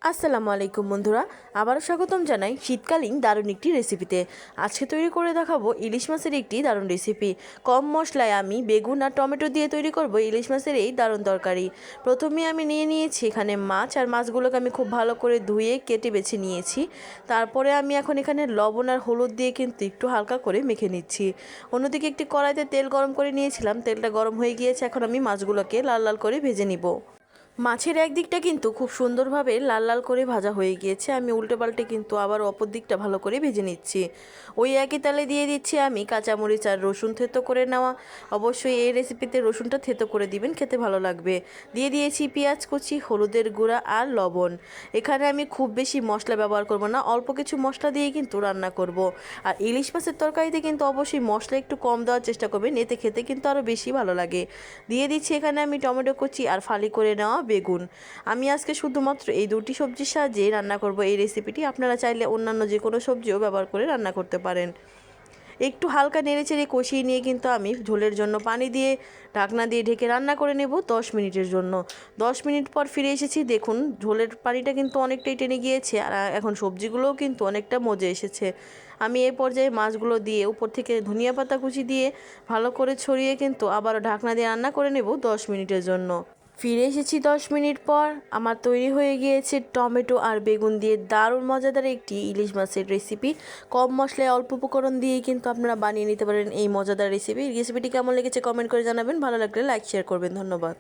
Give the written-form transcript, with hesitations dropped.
আসসালামু আলাইকুম বন্ধুরা, আবারও স্বাগতম জানাই শীতকালীন দারুণ একটি রেসিপিতে। আজকে তৈরি করে দেখাবো ইলিশ মাছের একটি দারুণ রেসিপি। কম মশলায় আমি বেগুন আর টমেটো দিয়ে তৈরি করব ইলিশ মাছের এই দারুণ তরকারি। প্রথমে আমি নিয়ে নিয়েছি এখানে মাছ, আর মাছগুলোকে আমি খুব ভালো করে ধুয়ে কেটে বেছে নিয়েছি। তারপরে আমি এখন এখানে লবণ আর হলুদ দিয়ে কিন্তু একটু হালকা করে মেখে নিচ্ছি। অন্যদিকে একটি কড়াইতে তেল গরম করে নিয়েছিলাম, তেলটা গরম হয়ে গিয়েছে। এখন আমি মাছগুলোকে লাল লাল করে ভেজে নিব। মাছের একদিকটা কিন্তু খুব সুন্দরভাবে লাল লাল করে ভাজা হয়ে গিয়েছে। আমি উল্টে পাল্টে কিন্তু আবার অপর দিকটা ভালো করে ভেজে নিচ্ছি। ওই একই তেলে দিয়ে দিচ্ছি আমি কাঁচামরিচ আর রসুন থেতো করে নেওয়া। অবশ্যই এই রেসিপিতে রসুনটা থেতো করে দিবেন, খেতে ভালো লাগবে। দিয়ে দিয়েছি পেঁয়াজ কুচি, হলুদের গুঁড়া আর লবণ। এখানে আমি খুব বেশি মশলা ব্যবহার করব না, অল্প কিছু মশলা দিয়ে কিন্তু রান্না করব। আর ইলিশ মাছের তরকারিতে কিন্তু অবশ্যই মশলা একটু কম দেওয়ার চেষ্টা করবেন, এতে খেতে কিন্তু আরও বেশি ভালো লাগে। দিয়ে দিচ্ছি এখানে আমি টমেটো কুচি আর ফালি করে নেওয়া বেগুন। আমি আজকে শুধুমাত্র এই দুটি সবজির সাহায্যে রান্না করব এই রেসিপিটি। আপনারা চাইলে অন্যান্য যে কোনো সবজিও ব্যবহার করে রান্না করতে পারেন। একটু হালকা নেড়েচেড়ে কষিয়ে নিয়ে কিন্তু আমি ঝোলের জন্য পানি দিয়ে ঢাকনা দিয়ে ঢেকে রান্না করে নেব 10 মিনিটের জন্য। 10 মিনিট পর ফিরে এসেছি। দেখুন ঝোলের পানিটা কিন্তু অনেকটাই টেনে গিয়েছে, আর এখন সবজিগুলোও কিন্তু অনেকটা মজে এসেছে। আমি এই পর্যায়ে মাছগুলো দিয়ে উপর থেকে ধনিয়া পাতা কুচি দিয়ে ভালো করে ছড়িয়ে কিন্তু আবারও ঢাকনা দিয়ে রান্না করে নেব 10 মিনিটের জন্য। ফিরে এসেছি 10 মিনিট পর। আমার তৈরি হয়ে গিয়েছে টমেটো আর বেগুন দিয়ে দারুণ মজাদার একটি ইলিশ মাছের রেসিপি। কম মশলায় অল্প উপকরণ দিয়েই কিন্তু আপনারা বানিয়ে নিতে পারেন এই মজাদার রেসিপিটি কেমন লেগেছে কমেন্ট করে জানাবেন। ভালো লাগলে লাইক শেয়ার করবেন। ধন্যবাদ।